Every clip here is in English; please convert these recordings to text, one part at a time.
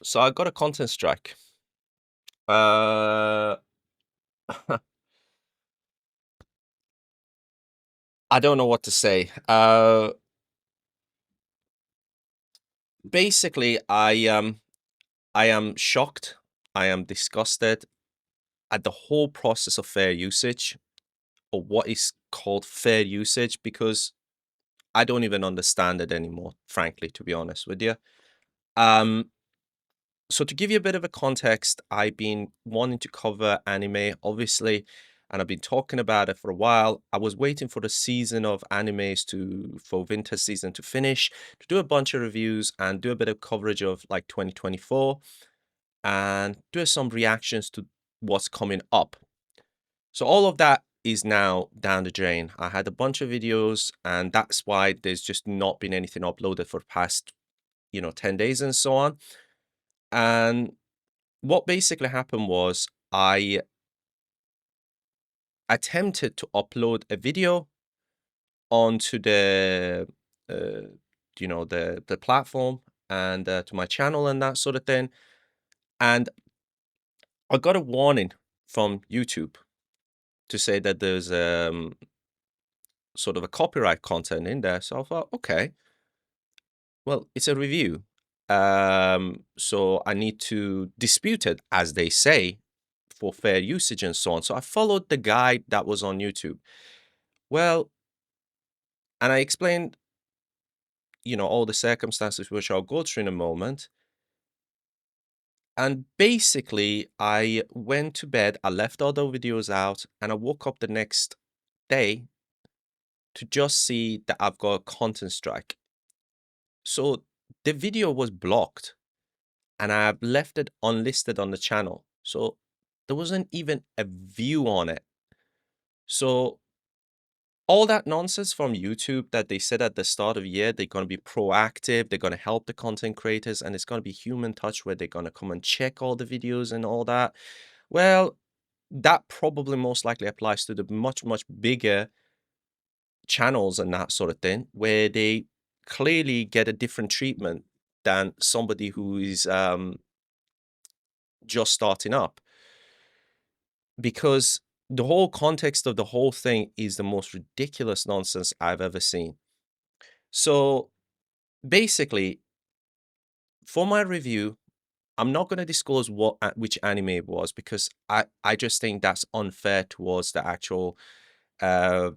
So I got a content strike. Uh, I don't know what to say. Basically, I am shocked. I am disgusted at the whole process of fair usage, or what is called fair usage, because I don't even understand it anymore, frankly, to be honest with you. Um, so to give you a bit of a context, I've been wanting to cover anime, obviously, and I've been talking about it for a while. I was waiting for the season of animes for winter season to finish, to do a bunch of reviews and do a bit of coverage of like 2024 and do some reactions to what's coming up. So all of that is now down the drain. I had a bunch of videos, and that's why there's just not been anything uploaded for the past, 10 days and so on. And what basically happened was I attempted to upload a video onto uh, the platform and to my channel and that sort of thing. And I got a warning from YouTube to say that there's sort of a copyright content in there. So I thought, okay, well, it's a review. So I need to dispute it, as they say, for fair usage and so on. So I followed the guide that was on YouTube. Well, and I explained, all the circumstances which I'll go through in a moment. And basically, I went to bed, I left all the videos out, and I woke up the next day to just see that I've got a content strike. So the video was blocked and I've left it unlisted on the channel. So there wasn't even a view on it. So all that nonsense from YouTube that they said at the start of the year, they're going to be proactive, they're going to help the content creators, and it's going to be human touch where they're going to come and check all the videos and all that. Well, that probably most likely applies to the much, much bigger channels and that sort of thing, where they clearly get a different treatment than somebody who is just starting up. Because the whole context of the whole thing is the most ridiculous nonsense I've ever seen. So basically, for my review, I'm not going to disclose which anime it was, because I just think that's unfair towards the actual uh,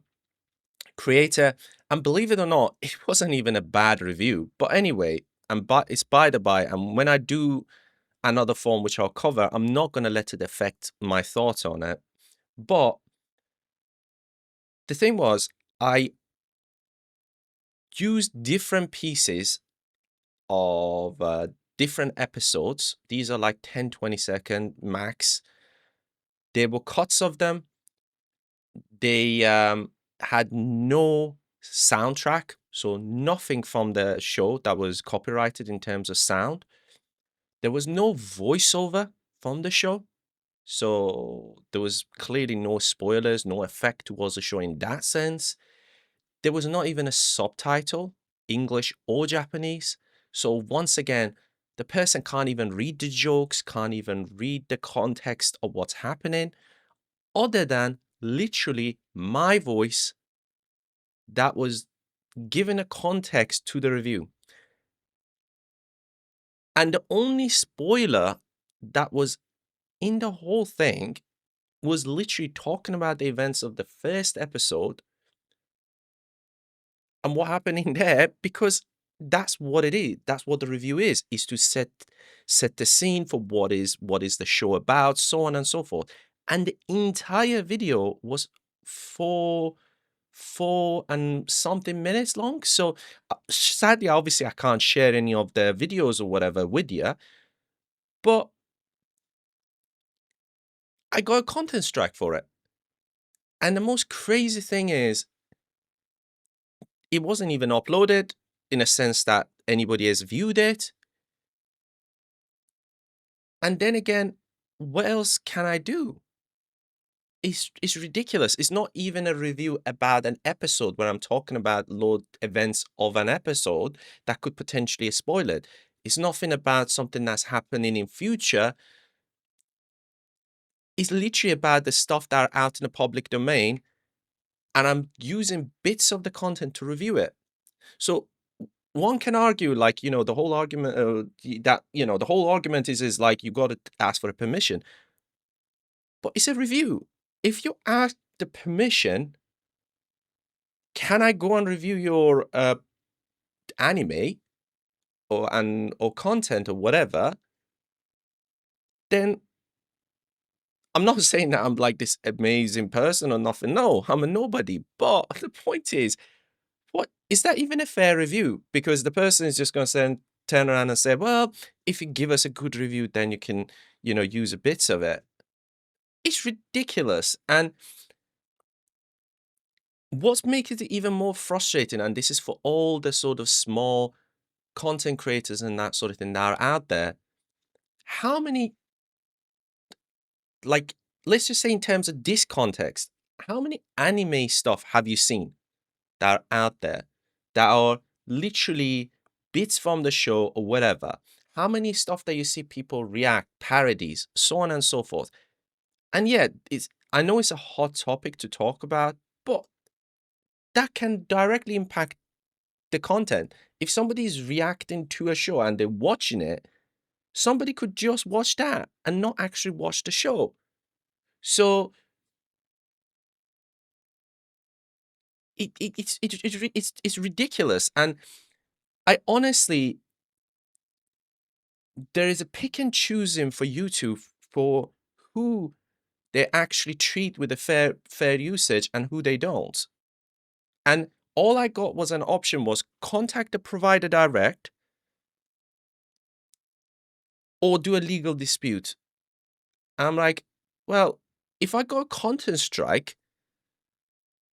creator. And believe it or not, it wasn't even a bad review. But anyway, but it's by the by. And when I do another form which I'll cover, I'm not going to let it affect my thoughts on it. But the thing was, I used different pieces of different episodes. These are like 10-20 second max. There were cuts of them. They had no soundtrack, so nothing from the show that was copyrighted in terms of sound. There was no voiceover from the show, so there was clearly no spoilers, no effect towards the show in that sense. There was not even a subtitle, English or Japanese. So once again, the person can't even read the jokes, can't even read the context of what's happening, other than literally my voice that was given a context to the review. And the only spoiler that was in the whole thing was literally talking about the events of the first episode and what happened in there, because that's what it is. That's what the review is to set the scene for what is the show about, so on and so forth. And the entire video was four and something minutes long. So sadly, obviously, I can't share any of the videos or whatever with you, but I got a content strike for it. And the most crazy thing is, it wasn't even uploaded in a sense that anybody has viewed it. And then again, what else can I do? It's ridiculous. It's not even a review about an episode where I'm talking about load events of an episode that could potentially spoil it. It's nothing about something that's happening in future. It's literally about the stuff that are out in the public domain, and I'm using bits of the content to review it. So one can argue, like, the whole argument, that the whole argument is like you got to ask for a permission, but it's a review. If you ask the permission, can I go and review your anime or content or whatever? Then I'm not saying that I'm like this amazing person or nothing. No, I'm a nobody. But the point is, what is that even a fair review? Because the person is just going to turn around and say, well, if you give us a good review, then you can, use a bits of it. It's ridiculous. And what's making it even more frustrating, and this is for all the sort of small content creators and that sort of thing that are out there, how many, like, let's just say in terms of this context, how many anime stuff have you seen that are out there that are literally bits from the show or whatever? How many stuff that you see people react, parodies, so on and so forth? And yeah, I know it's a hot topic to talk about, but that can directly impact the content. If somebody is reacting to a show and they're watching it, somebody could just watch that and not actually watch the show. So it's ridiculous. And I honestly, there is a pick and choosing for YouTube for who they actually treat with a fair usage and who they don't. And all I got was an option was contact the provider direct or do a legal dispute. I'm like, well, if I got a content strike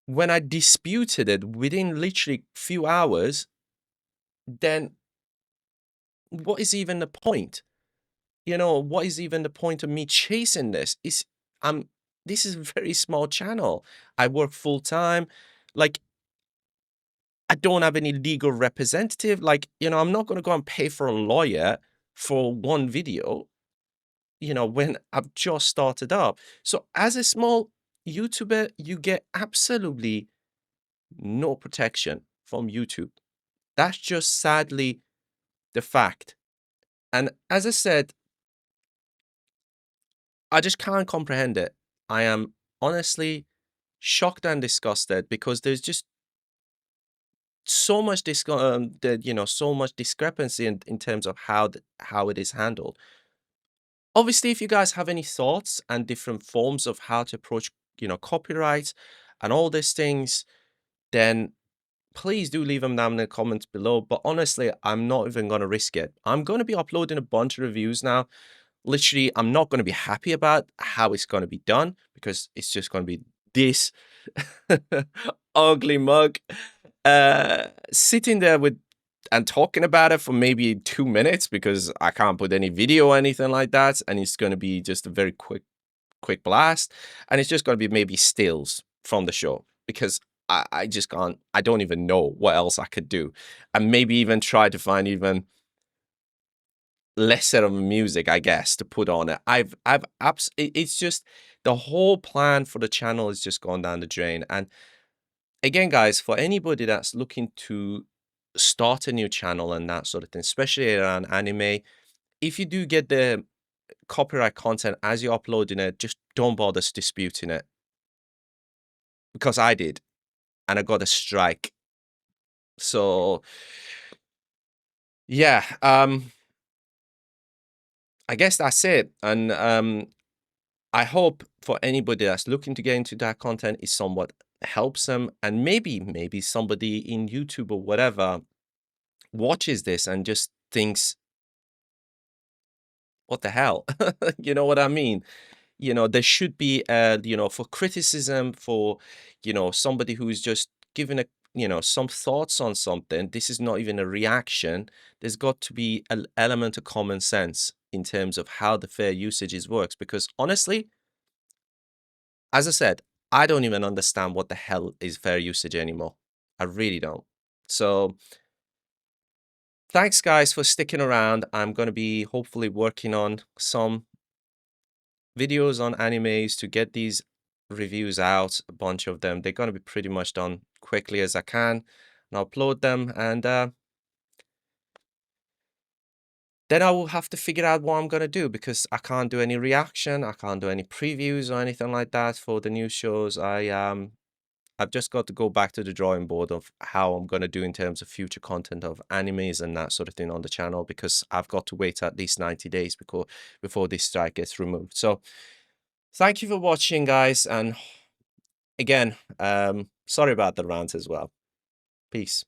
when I disputed it within literally few hours, then what is even the point? What is even the point of me chasing this? This is a very small channel. I work full time. Like, I don't have any legal representative. Like, I'm not going to go and pay for a lawyer for one video, when I've just started up. So as a small YouTuber, you get absolutely no protection from YouTube. That's just sadly the fact. And as I said, I just can't comprehend it. I am honestly shocked and disgusted because there's just so much so much discrepancy in terms of how it is handled. Obviously, if you guys have any thoughts and different forms of how to approach, copyright and all these things, then please do leave them down in the comments below. But honestly, I'm not even going to risk it. I'm going to be uploading a bunch of reviews now. Literally, I'm not going to be happy about how it's going to be done because it's just going to be this ugly mug sitting there with and talking about it for maybe 2 minutes because I can't put any video or anything like that, and it's going to be just a very quick blast, and it's just going to be maybe stills from the show because I just can't. I don't even know what else I could do, and maybe even try to find even lesser of music, I guess, to put on it. It's just the whole plan for the channel has just gone down the drain. And again, guys, for anybody that's looking to start a new channel and that sort of thing, especially around anime, if you do get the copyright content as you're uploading it, just don't bother disputing it. Because I did, and I got a strike. So yeah, I guess that's it. And I hope for anybody that's looking to get into that content, it somewhat helps them. And maybe somebody in YouTube or whatever watches this and just thinks, what the hell? You know what I mean? There should be, for criticism, for, somebody who's just giving some thoughts on something. This is not even a reaction. There's got to be an element of common sense in terms of how the fair usages works. Because honestly, as I said, I don't even understand what the hell is fair usage anymore. I really don't. So thanks guys for sticking around. I'm going to be hopefully working on some videos on animes to get these reviews out, a bunch of them. They're going to be pretty much done quickly as I can and upload them, and then I will have to figure out what I'm going to do, because I can't do any reaction, I can't do any previews or anything like that for the new shows. I've just got to go back to the drawing board of how I'm going to do in terms of future content of animes and that sort of thing on the channel, because I've got to wait at least 90 days before this strike gets removed. So thank you for watching, guys, and again, sorry about the rant as well. Peace.